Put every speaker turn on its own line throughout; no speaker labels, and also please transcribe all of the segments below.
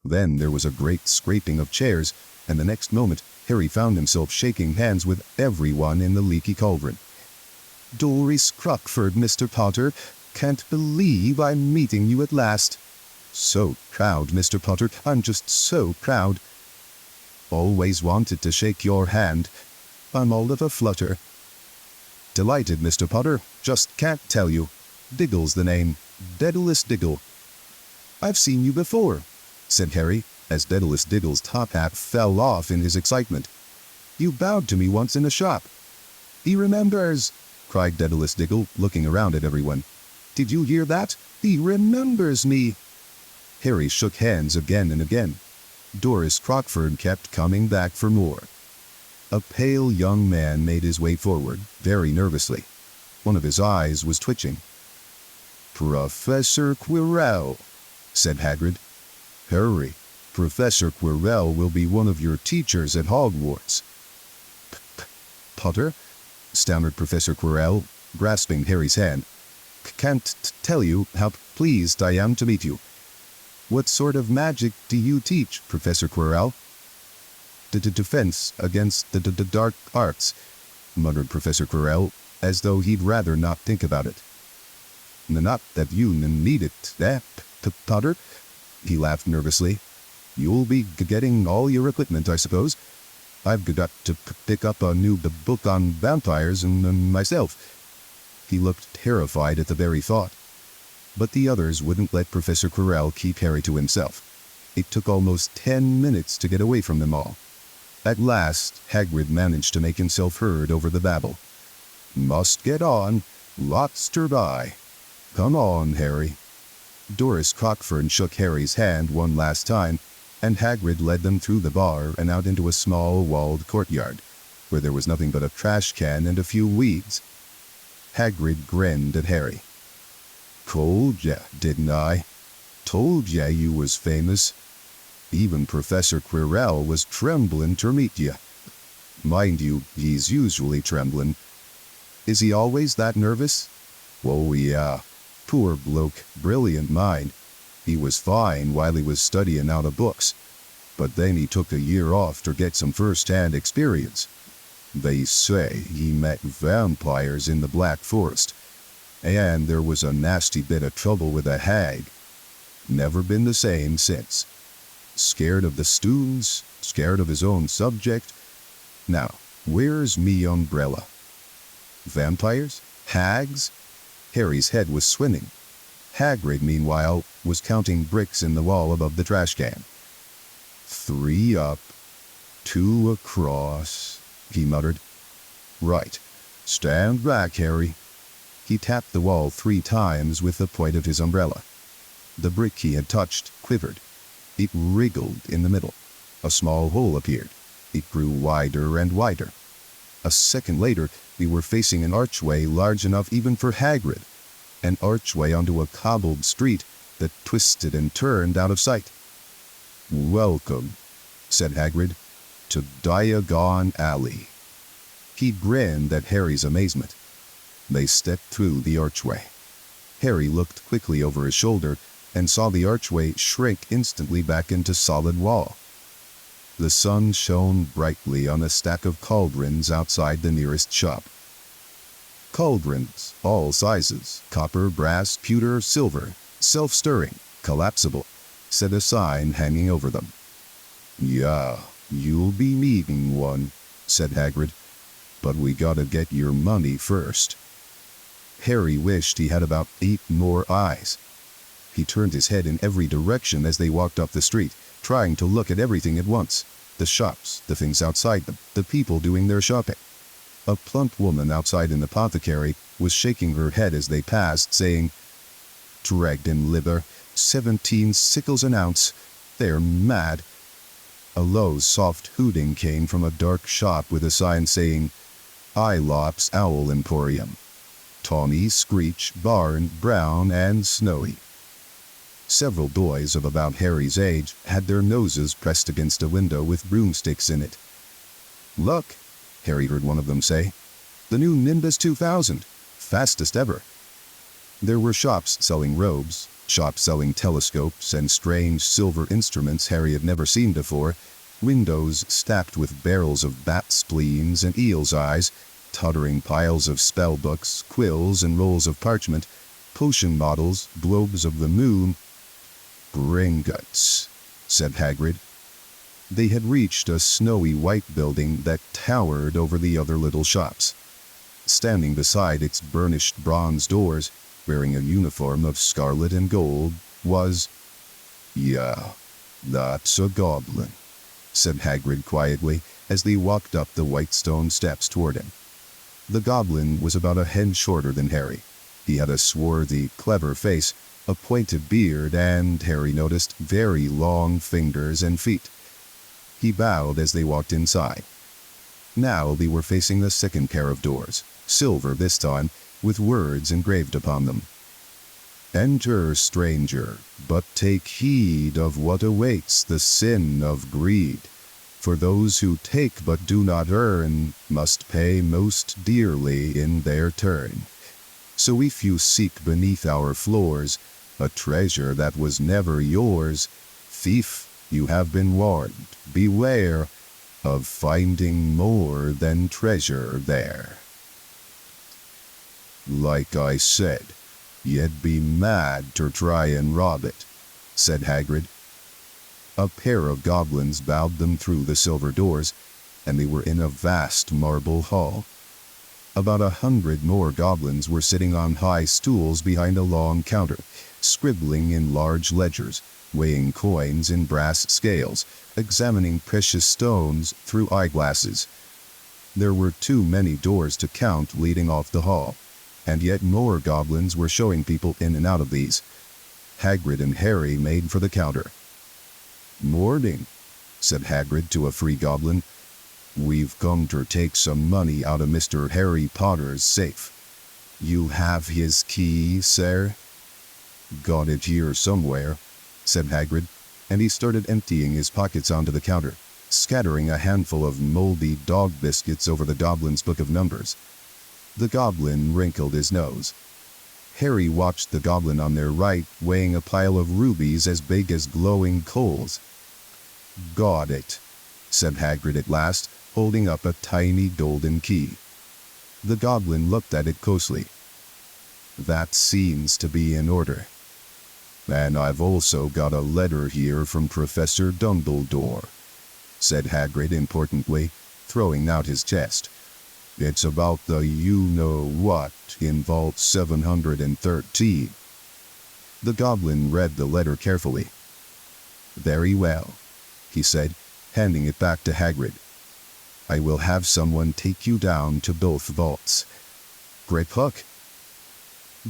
Then there was a great scraping of chairs, and the next moment Harry found himself shaking hands with everyone in the leaky cauldron. "Doris Crockford, Mr. Potter. Can't believe I'm meeting you at last." "So proud, Mr. Potter. I'm just so proud." "Always wanted to shake your hand. I'm all of a flutter." "Delighted, Mr. Potter. Just can't tell you. Diggle's the name. Daedalus Diggle." "I've seen you before," said Harry, as Daedalus Diggle's top hat fell off in his excitement. "You bowed to me once in a shop." "He remembers," cried Daedalus Diggle, looking around at everyone. "Did you hear that? He remembers me." Harry shook hands again and again. Doris Crockford kept coming back for more. A pale young man made his way forward, very nervously. One of his eyes was twitching. "Professor Quirrell," said Hagrid. "Harry, Professor Quirrell will be one of your teachers at Hogwarts." "Potter?" stammered Professor Quirrell, grasping Harry's hand. "Can't tell you how pleased I am to meet you." "What sort of magic do you teach, Professor Quirrell?" Defense against the dark arts," muttered Professor Quirrell, as though he'd rather not think about it. "Not that you need it, Potter?" He laughed nervously. "You'll be getting all your equipment, I suppose. I've got to pick up a new book on vampires and myself." He looked terrified at the very thought. But the others wouldn't let Professor Quirrell keep Harry to himself. It took almost 10 minutes to get away from them all. At last, Hagrid managed to make himself heard over the babble. "Must get on. Lots to buy. Come on, Harry." Doris Crockford shook Harry's hand one last time, and Hagrid led them through the bar and out into a small walled courtyard, where there was nothing but a trash can and a few weeds. Hagrid grinned at Harry. "Told ya, didn't I? Told ya you was famous. Even Professor Quirrell was tremblin' to meet ya. Mind you, he's usually tremblin'." "Is he always that nervous?" "Oh, yeah. Poor bloke, brilliant mind. He was fine while he was studying out of books, but then he took a year off to get some first-hand experience. They say he met vampires in the Black Forest, and there was a nasty bit of trouble with a hag. Never been the same since. Scared of the students, scared of his own subject. Now, where's me umbrella?" "Vampires? Hags?" Harry's head was swimming. Hagrid, meanwhile, was counting bricks in the wall above the trash can. "3 up, 2 across," he muttered. "Right. Stand back, Harry." He tapped the wall 3 times with the point of his umbrella. The brick he had touched quivered. It wriggled in the middle. A small hole appeared. It grew wider and wider. A second later, we were facing an archway large enough even for Hagrid. An archway onto a cobbled street that twisted and turned out of sight. "Welcome," said Hagrid, "to Diagon Alley." He grinned at Harry's amazement. They stepped through the archway. Harry looked quickly over his shoulder and saw the archway shrink instantly back into solid wall. The sun shone brightly on a stack of cauldrons outside the nearest shop. Cauldrons, all sizes, copper, brass, pewter, silver, self-stirring, collapsible, said a sign hanging over them. "Yeah, you'll be needing one," said Hagrid, "but we gotta get your money first." Harry wished he had about 8 more eyes. He turned his head in every direction as they walked up the street, trying to look at everything at once. The shops, the things outside them, the people doing their shopping. A plump woman outside an apothecary was shaking her head as they passed, saying, "Dragged-in liver, 17 sickles an ounce. They're mad." A low, soft hooting came from a dark shop with a sign saying, "Eylops Owl Emporium. Tawny, Screech, Barn, Brown, and Snowy." Several boys of about Harry's age had their noses pressed against a window with broomsticks in it. "Look," Harry heard one of them say, "the new Nimbus 2000, fastest ever." There were shops selling robes, Shops selling telescopes and strange silver instruments Harry had never seen before, windows stacked with barrels of bat spleens and eel's eyes, tottering piles of spell books, quills and rolls of parchment, potion bottles, globes of the moon. Gringotts, said Hagrid. They had reached a snowy white building that towered over the other little shops. Standing beside its burnished bronze doors, wearing a uniform of scarlet and gold, was... "Yeah, that's a goblin," said Hagrid quietly as they walked up the white stone steps toward him. The goblin was about a head shorter than Harry. He had a swarthy, clever face, a pointed beard, and, Harry noticed, very long fingers and feet. He bowed as they walked inside. Now they were facing the second pair of doors, silver this time, with words engraved upon them. "Enter, stranger, but take heed of what awaits the sin of greed. For those who take but do not earn must pay most dearly in their turn. So if you seek beneath our floors a treasure that was never yours, thief, you have been warned, beware of finding more than treasure there." "Like I said, you'd be mad to try and rob it," said Hagrid. A pair of goblins bowed them through the silver doors, and they were in a vast marble hall. About 100 more goblins were sitting on high stools behind a long counter, scribbling in large ledgers, weighing coins in brass scales, examining precious stones through eyeglasses. There were too many doors to count leading off the hall, and yet more goblins were showing people in and out of these. Hagrid and Harry made for the counter. "Morning," said Hagrid to a free goblin. "We've come to take some money out of Mr. Harry Potter's safe. You have his key, sir?" "Got it here somewhere," said Hagrid, and he started emptying his pockets onto the counter, scattering a handful of moldy dog biscuits over the goblin's book of numbers. The goblin wrinkled his nose. Harry watched the goblin on their right weighing a pile of rubies as big as glowing coals. "Got it," said Hagrid at last, holding up a tiny golden key. The goblin looked at it closely. "That seems to be in order. And I've also got a letter here from Professor Dumbledore," said Hagrid importantly, throwing out his chest. "It's about the you-know-what in Vault 713. The goblin read the letter carefully. "Very well," he said, handing it back to Hagrid. "I will have someone take you down to both vaults. Griphook?"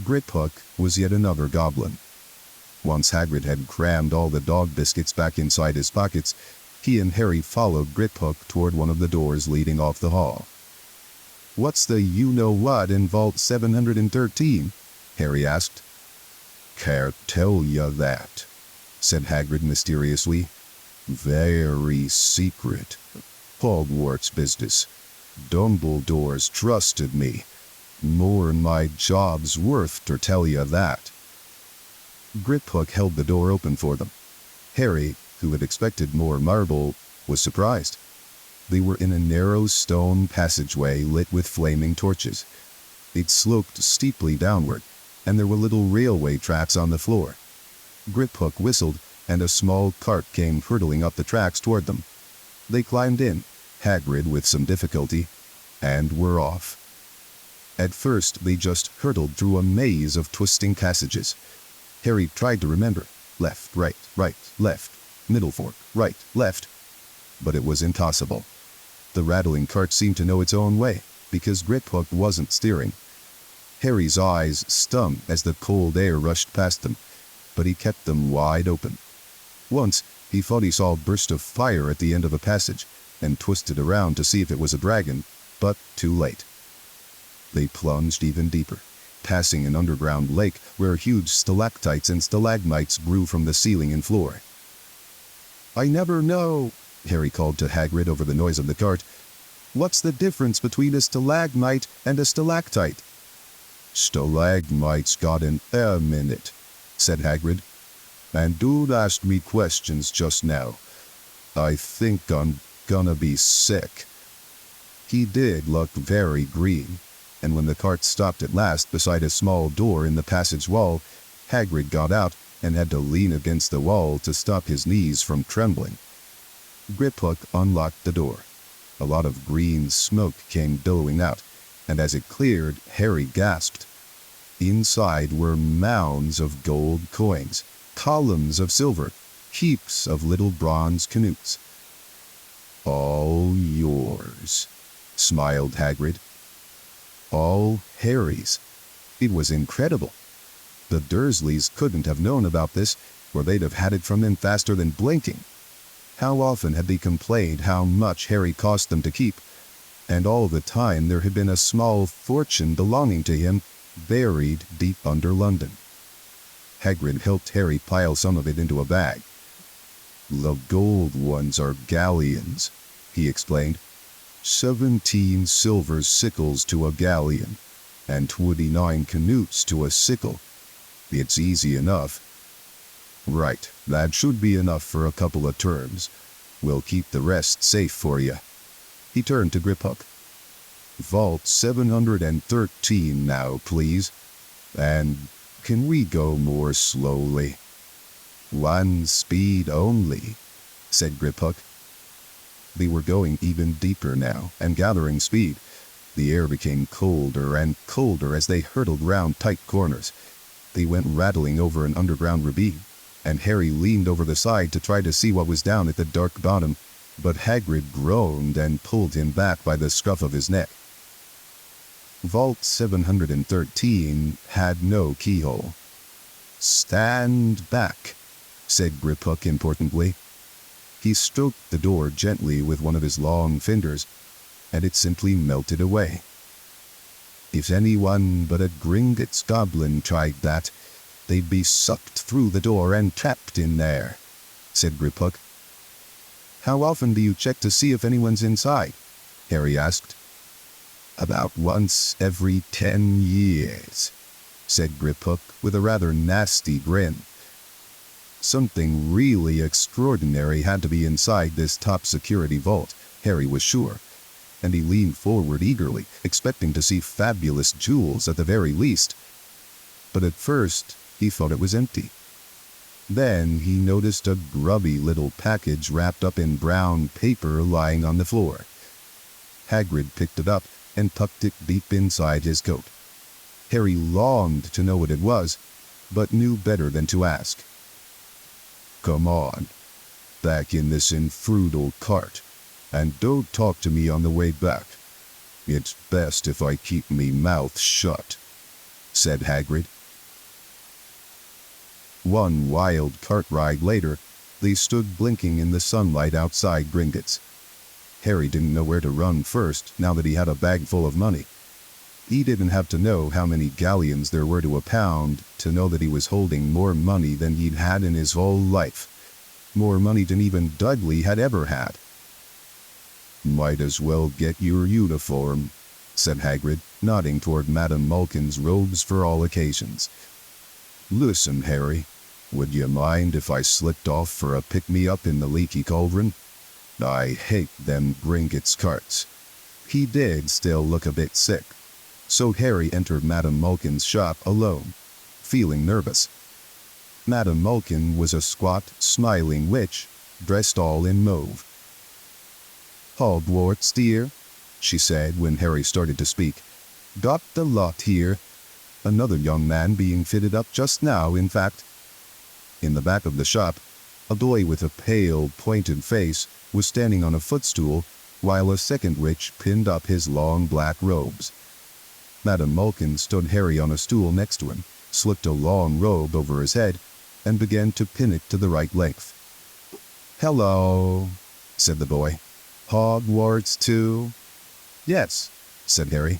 Griphook was yet another goblin. Once Hagrid had crammed all the dog biscuits back inside his pockets, he and Harry followed Griphook toward one of the doors leading off the hall. "What's the you-know-what in Vault 713? Harry asked. "Can't tell you that," said Hagrid mysteriously. "Very secret. Hogwarts business. Dumbledore's trusted me. More'n my job's worth to tell you that." Griphook held the door open for them. Harry, who had expected more marble, was surprised. They were in a narrow stone passageway lit with flaming torches. It sloped steeply downward, and there were little railway tracks on the floor. Griphook whistled, and a small cart came hurtling up the tracks toward them. They climbed in, Hagrid with some difficulty, and were off. At first they just hurtled through a maze of twisting passages. Harry tried to remember, left, right, left, middle fork, right, left. But it was impossible. The rattling cart seemed to know its own way, because Griphook wasn't steering. Harry's eyes stung as the cold air rushed past them, but he kept them wide open. Once, he thought he saw a burst of fire at the end of a passage, and twisted around to see if it was a dragon, but too late. They plunged even deeper, passing an underground lake where huge stalactites and stalagmites grew from the ceiling and floor. "I never know," Harry called to Hagrid over the noise of the cart. "What's the difference between a stalagmite and a stalactite?" "Stalagmite's got an M in it," said Hagrid. "And don't ask me questions just now. I think I'm gonna be sick." He did look very green, and when the cart stopped at last beside a small door in the passage wall, Hagrid got out and had to lean against the wall to stop his knees from trembling. Griphook unlocked the door. A lot of green smoke came billowing out, and as it cleared, Harry gasped. Inside were mounds of gold coins, columns of silver, heaps of little bronze canoes. "All yours," smiled Hagrid. All Harry's. It was incredible. The Dursleys couldn't have known about this, or they'd have had it from him faster than blinking. How often had they complained how much Harry cost them to keep, and all the time there had been a small fortune belonging to him buried deep under London. Hagrid helped Harry pile some of it into a bag. "The gold ones are galleons," he explained. 17 silver sickles to a galleon, and 29 canoes to a sickle. It's easy enough." "Right, that should be enough for a couple of terms. We'll keep the rest safe for you." He turned to Griphook. "Vault 713 now, please. And can we go more slowly?" "One speed only," said Griphook. They were going even deeper now, and gathering speed. The air became colder and colder as they hurtled round tight corners. They went rattling over an underground ravine, and Harry leaned over the side to try to see what was down at the dark bottom, but Hagrid groaned and pulled him back by the scruff of his neck. Vault 713 had no keyhole. "Stand back," said Griphook importantly. He stroked the door gently with one of his long fingers, and it simply melted away. "If anyone but a Gringotts goblin tried that, they'd be sucked through the door and trapped in there," said Griphook. "How often do you check to see if anyone's inside?" Harry asked. "About once every 10 years, said Griphook with a rather nasty grin. Something really extraordinary had to be inside this top-security vault, Harry was sure, and he leaned forward eagerly, expecting to see fabulous jewels at the very least. But at first, he thought it was empty. Then he noticed a grubby little package wrapped up in brown paper lying on the floor. Hagrid picked it up and tucked it deep inside his coat. Harry longed to know what it was, but knew better than to ask. "Come on, back in this infernal cart, and don't talk to me on the way back. It's best if I keep me mouth shut," said Hagrid. One wild cart ride later, they stood blinking in the sunlight outside Gringotts. Harry didn't know where to run first, now that he had a bag full of money. He didn't have to know how many galleons there were to a pound to know that he was holding more money than he'd had in his whole life. More money than even Dudley had ever had. "Might as well get your uniform," said Hagrid, nodding toward Madame Malkin's robes for all occasions. "Listen, Harry, would you mind if I slipped off for a pick-me-up in the leaky cauldron? I hate them Gringotts carts." He did still look a bit sick, so Harry entered Madame Malkin's shop alone, feeling nervous. Madame Malkin was a squat, smiling witch, dressed all in mauve. "Hogwarts, dear," she said when Harry started to speak. "Got the lot here. Another young man being fitted up just now, in fact." In the back of the shop, a boy with a pale, pointed face was standing on a footstool, while a second witch pinned up his long black robes. Madame Malkin stood Harry on a stool next to him, slipped a long robe over his head, and began to pin it to the right length. "Hello," said the boy. "Hogwarts too?" "Yes," said Harry.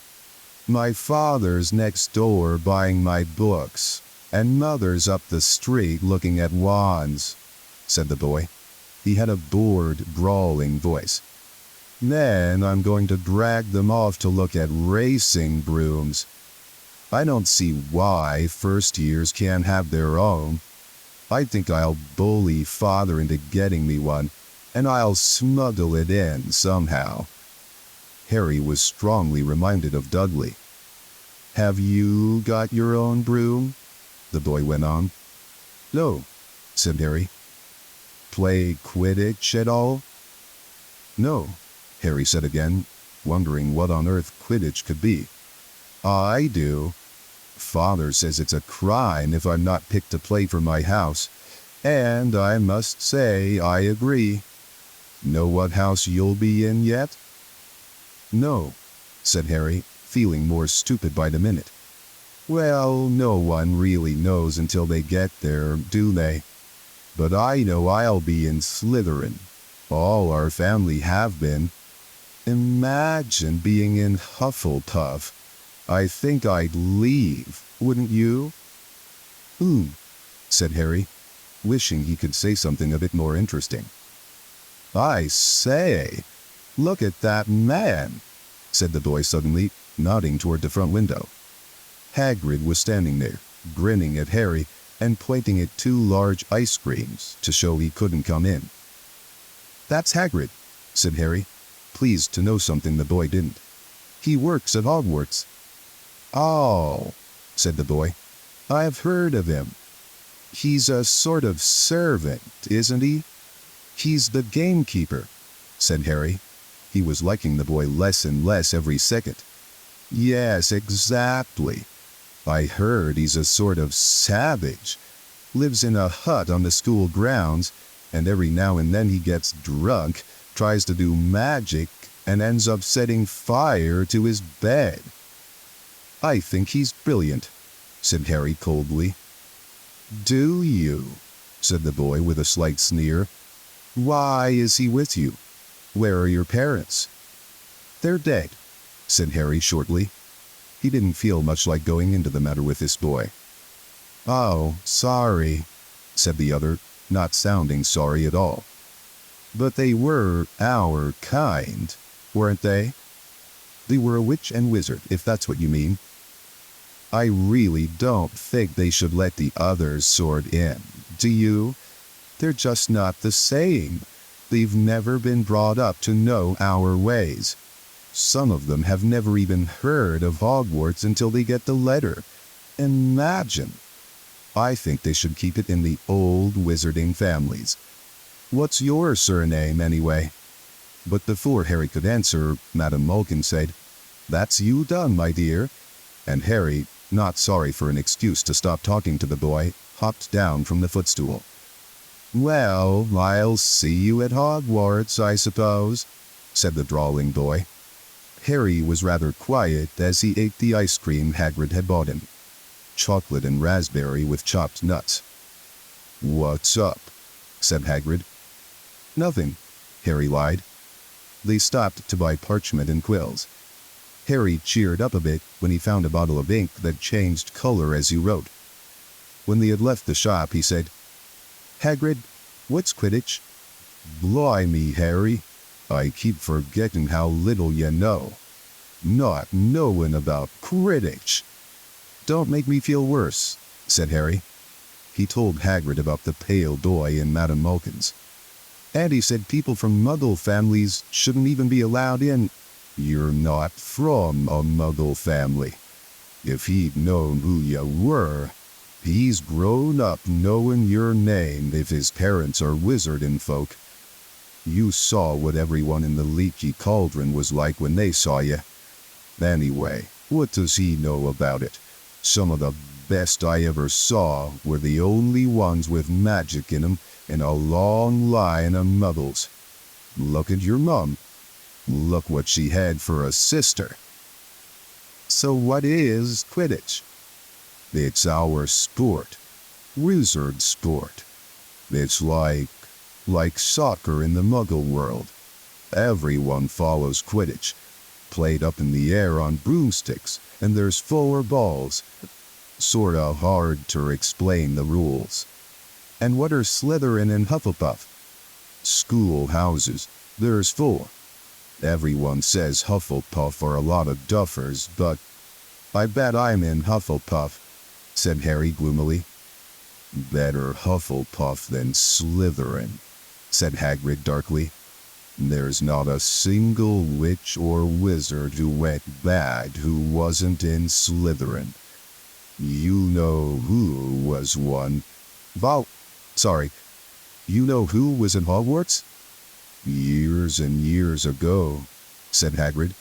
"My father's next door buying my books, and mother's up the street looking at wands," said the boy. He had a bored, drawling voice. "Then I'm going to drag them off to look at racing brooms." I don't see why first years can't have their own. I think I'll bully Father into getting me one, and I'll smuggle it in somehow. Harry was strongly reminded of Dudley. Have you got your own broom? The boy went on. No, said Harry. Play Quidditch at all? No, Harry said again, wondering what on earth Quidditch could be. I do. Father says it's a crime if I'm not picked to play for my house, and I must say I agree. Know what house you'll be in yet? No, said Harry, feeling more stupid by the minute. Well, no one really knows until they get there, do they? But I know I'll be in Slytherin. All our family have been. Imagine being in Hufflepuff. I think I'd leave, wouldn't you? Said Harry, wishing he could say something a bit more interesting. I say, look at that man, said the boy suddenly, nodding toward the front window. Hagrid was standing there, grinning at Harry and pointing at 2 large ice creams to show he couldn't come in. That's Hagrid, said Harry, pleased to know something the boy didn't. He works at Hogwarts. Oh, said the boy, I've heard of him. He's a sort of servant, isn't he? He's the gamekeeper, said Harry. He was liking the boy less and less every second. Yes, exactly. I heard he's a sort of savage. Lives in a hut on the school grounds, and every now and then he gets drunk, tries to do magic, and ends up setting fire to his bed. I think he's brilliant, said Harry coldly. Do you? Said the boy with a slight sneer. Why is he with you? Where are your parents? They're dead, said Harry shortly. He didn't feel much like going into the matter with this boy. Oh, sorry, said the other, not sounding sorry at all. But they were our kind, weren't they? They were a witch and wizard, if that's what you mean. I really don't think they should let the others sword in, do you? They're just not the same. They've never been brought up to know our ways. Some of them have never even heard of Hogwarts until they get the letter. Imagine. I think they should keep it in the old wizarding families. What's your surname, anyway? But before Harry could answer, Madame Malkin said, That's you done, my dear. And Harry, not sorry for an excuse to stop talking to the boy, hopped down from the footstool. Well, I'll see you at Hogwarts, I suppose, said the drawling boy. Harry was rather quiet as he ate the ice cream Hagrid had bought him. Chocolate and raspberry with chopped nuts. What's up? Said Hagrid. Nothing, Harry lied. They stopped to buy parchment and quills. Harry cheered up a bit when he found a bottle of ink that changed color as he wrote. When they had left the shop, he said, Hagrid, what's Quidditch? Blimey, Harry, I keep forgetting how little you know. Not knowing about Quidditch. Don't make me feel worse, said Harry. He told Hagrid about the pale boy in Madame Malkin's. And he said people from Muggle families shouldn't even be allowed in. You're not from a Muggle family. If he'd known who you were, he's grown up knowing your name if his parents are wizarding folk. You saw what everyone in the Leaky Cauldron was like when they saw you. Anyway, what does he know about it? Some of the best I ever saw were the only ones with magic in 'em in a long line of Muggles. Look at your mum. Look what she had for a sister. So what is Quidditch? It's our sport. Wizard sport. It's like soccer in the Muggle world. Everyone follows Quidditch. Played up in the air on broomsticks, and there's 4 balls. Sorta hard to explain the rules. And what are Slytherin and Hufflepuff? Schoolhouses. There's 4. Everyone says Hufflepuff are a lot of duffers, but I bet I'm in Hufflepuff, said Harry gloomily. Better Hufflepuff than Slytherin, said Hagrid darkly. There's not a single witch or wizard who went bad who wasn't in Slytherin. You know who was one. Sorry, you know who was in Hogwarts? Years and years ago, said Hagrid.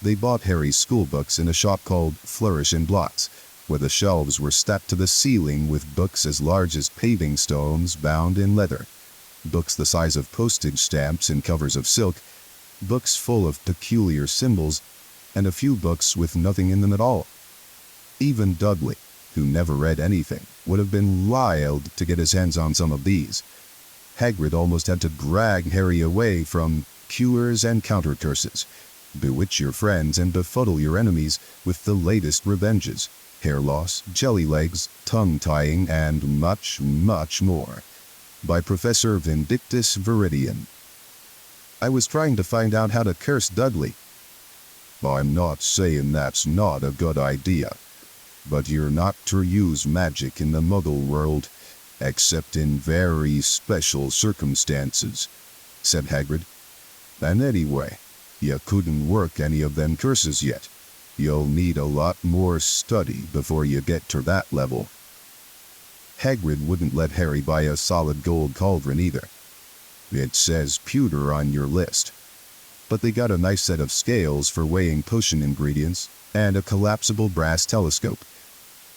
They bought Harry's schoolbooks in a shop called Flourish and Blocks, where the shelves were stacked to the ceiling with books as large as paving stones bound in leather, books the size of postage stamps in covers of silk, books full of peculiar symbols, and a few books with nothing in them at all. Even Dudley, who never read anything, would have been wild to get his hands on some of these. Hagrid almost had to drag Harry away from cures and counter-curses, bewitch your friends and befuddle your enemies with the latest revenges, hair loss, jelly legs, tongue-tying, and much, much more. By Professor Vindictus Viridian. I was trying to find out how to curse Dudley. I'm not saying that's not a good idea, but you're not to use magic in the Muggle world, except in very special circumstances, said Hagrid. And anyway, you couldn't work any of them curses yet. You'll need a lot more study before you get to that level. Hagrid wouldn't let Harry buy a solid gold cauldron either. It says pewter on your list. But they got a nice set of scales for weighing potion ingredients and a collapsible brass telescope.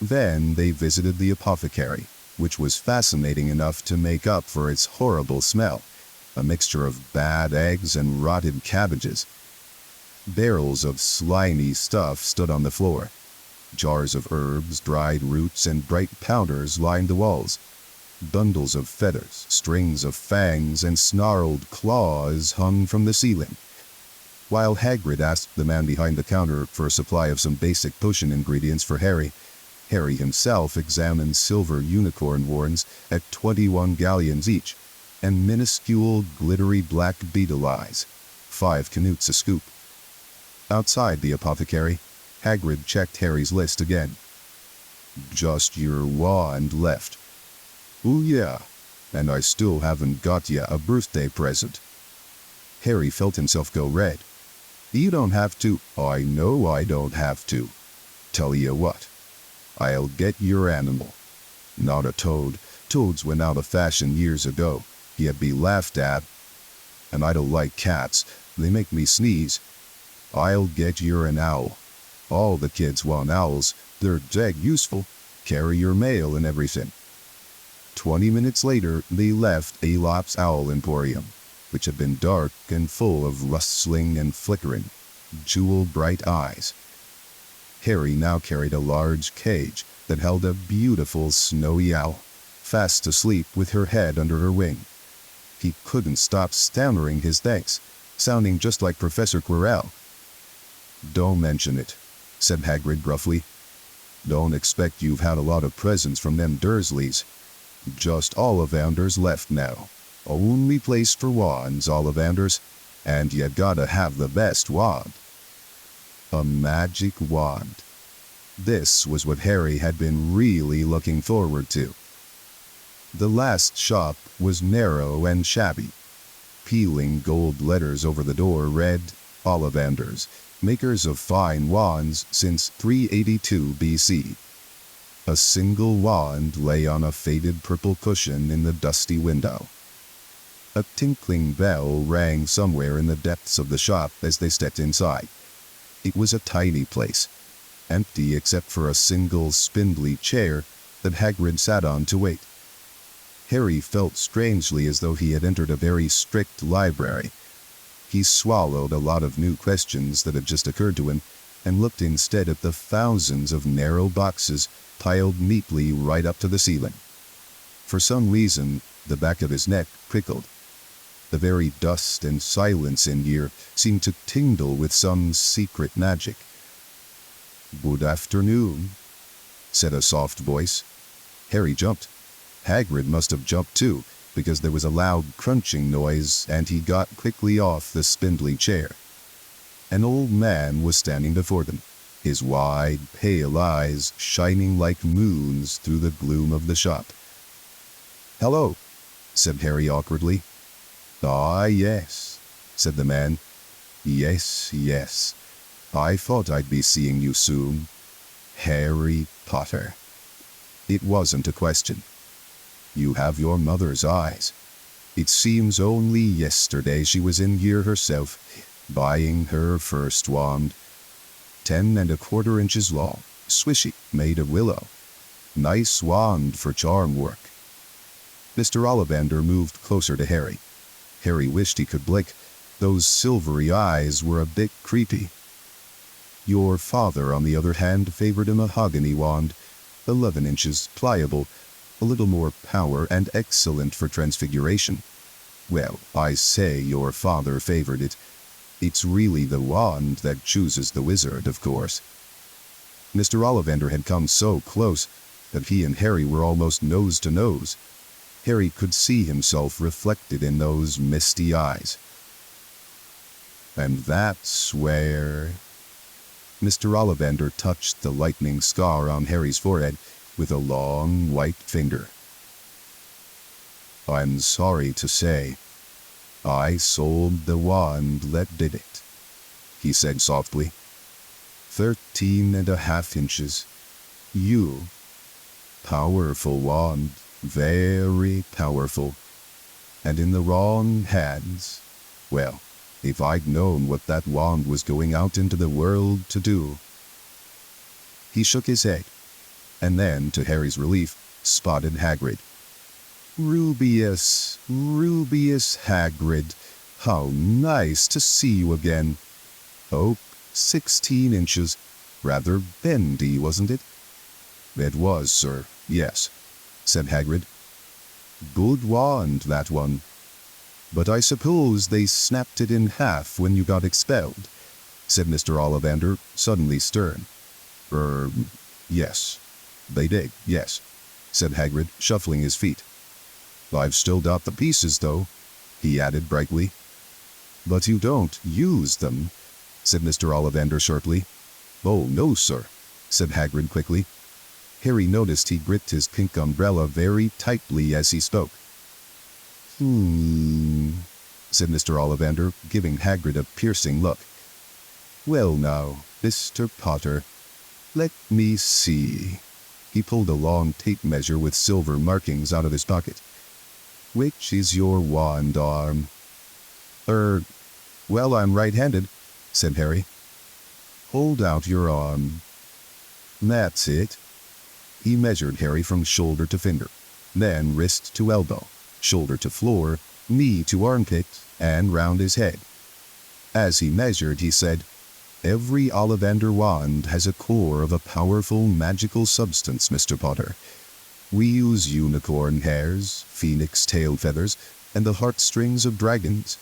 Then they visited the apothecary, which was fascinating enough to make up for its horrible smell, a mixture of bad eggs and rotted cabbages. Barrels of slimy stuff stood on the floor. Jars of herbs, dried roots, and bright powders lined the walls. Bundles of feathers, strings of fangs, and snarled claws hung from the ceiling. While Hagrid asked the man behind the counter for a supply of some basic potion ingredients for Harry, Harry himself examined silver unicorn horns at 21 galleons each, and minuscule glittery black beetle eyes, 5 canutes a scoop. Outside the apothecary, Hagrid checked Harry's list again. Just your wand left. Oh yeah, and I still haven't got ya a birthday present. Harry felt himself go red. You don't have to. I know I don't have to. Tell you what, I'll get your animal. Not a toad. Toads went out of fashion years ago. You'd be laughed at. And I don't like cats. They make me sneeze. I'll get you an owl. All the kids want owls. They're dead useful. Carry your mail and everything. 20 minutes later, they left Aelop's Owl Emporium, which had been dark and full of rustling and flickering, jewel-bright eyes. Harry now carried a large cage that held a beautiful snowy owl, fast asleep with her head under her wing. He couldn't stop stammering his thanks, sounding just like Professor Quirrell. Don't mention it, said Hagrid gruffly. Don't expect you've had a lot of presents from them Dursleys. Just Ollivanders left now. Only place for wands, Ollivanders, and you gotta have the best wand. A magic wand. This was what Harry had been really looking forward to. The last shop was narrow and shabby. Peeling gold letters over the door read, Ollivanders, makers of fine wands since 382 BC. A single wand lay on a faded purple cushion in the dusty window. A tinkling bell rang somewhere in the depths of the shop as they stepped inside. It was a tiny place, empty except for a single spindly chair that Hagrid sat on to wait. Harry felt strangely as though he had entered a very strict library. He swallowed a lot of new questions that had just occurred to him and looked instead at the thousands of narrow boxes piled neatly right up to the ceiling. For some reason, the back of his neck prickled. The very dust and silence in here seemed to tingle with some secret magic. Good afternoon, said a soft voice. Harry jumped. Hagrid must have jumped too, because there was a loud crunching noise and he got quickly off the spindly chair. An old man was standing before them. his wide, pale eyes shining like moons through the gloom of the shop. "Hello," said Harry awkwardly. "Ah, yes," said the man. "Yes, yes. I thought I'd be seeing you soon. Harry Potter." It wasn't a question. "You have your mother's eyes. It seems only yesterday she was in here herself, buying her first wand. 10¼ inches long, swishy, made of willow. Nice wand for charm work." Mr. Ollivander moved closer to Harry. Harry wished he could blink. Those silvery eyes were a bit creepy. "Your father, on the other hand, favored a mahogany wand, 11 inches, pliable, a little more power and excellent for transfiguration. Well, I say your father favored it. It's really the wand that chooses the wizard, of course." Mr. Ollivander had come so close that he and Harry were almost nose to nose. Harry could see himself reflected in those misty eyes. "And that's where—" Mr. Ollivander touched the lightning scar on Harry's forehead with a long white finger. "I'm sorry to say, I sold the wand that did it," he said softly. 13½ inches. You. Powerful wand, very powerful. And in the wrong hands, well, if I'd known what that wand was going out into the world to do. He shook his head, and then, to Harry's relief, spotted Hagrid. Rubius Hagrid, how nice to see you again. Oh, 16 inches. Rather bendy, wasn't it? It was, sir, yes, said Hagrid. Good wand, that one. But I suppose they snapped it in half when you got expelled, said Mr. Ollivander, suddenly stern. Yes, they did, yes, said Hagrid, shuffling his feet. I've still got the pieces, though, he added brightly. But you don't use them, said Mr. Ollivander sharply. Oh, no, sir, said Hagrid quickly. Harry noticed he gripped his pink umbrella very tightly as he spoke. Said Mr. Ollivander, giving Hagrid a piercing look. Well now, Mr. Potter, let me see. He pulled a long tape measure with silver markings out of his pocket. Which is your wand arm? Well, I'm right-handed, said Harry. Hold out your arm. That's it. He measured Harry from shoulder to finger, then wrist to elbow, shoulder to floor, knee to armpit, and round his head. As he measured, he said, Every Ollivander wand has a core of a powerful magical substance, Mr. Potter. We use unicorn hairs, phoenix tail feathers, and the heartstrings of dragons.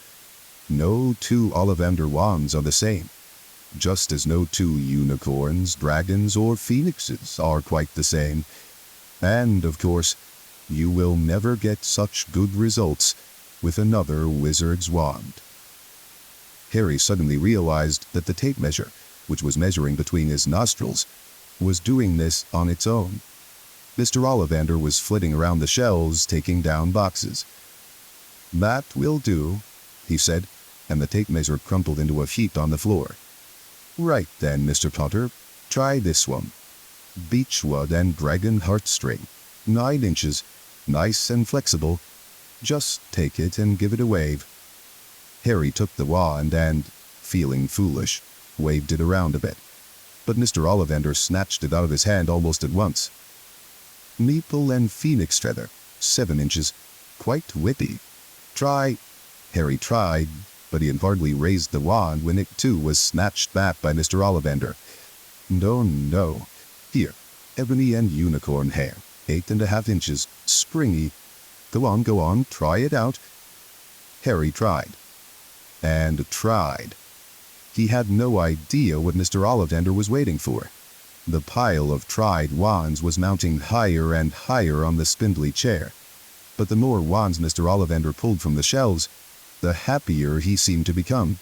No two Ollivander wands are the same, just as no two unicorns, dragons, or phoenixes are quite the same. And, of course, you will never get such good results with another wizard's wand. Harry suddenly realized that the tape measure, which was measuring between his nostrils, was doing this on its own. Mr. Ollivander was flitting around the shelves, taking down boxes. That will do, he said, and the tape measure crumpled into a heap on the floor. Right then, Mr. Potter, try this one. Beechwood and dragon heartstring, 9 inches, nice and flexible. Just take it and give it a wave. Harry took the wand and, feeling foolish, waved it around a bit. But Mr. Ollivander snatched it out of his hand almost at once. Maple and phoenix feather, 7 inches, quite whippy. Try. Harry tried, but he had hardly raised the wand when it too was snatched back by Mr. Ollivander. No. Here, ebony and unicorn hair, 8½ inches, springy. Go on, try it out. Harry tried. And tried. He had no idea what Mr. Ollivander was waiting for. The pile of tried wands was mounting higher and higher on the spindly chair. But the more wands Mr. Ollivander pulled from the shelves, the happier he seemed to become.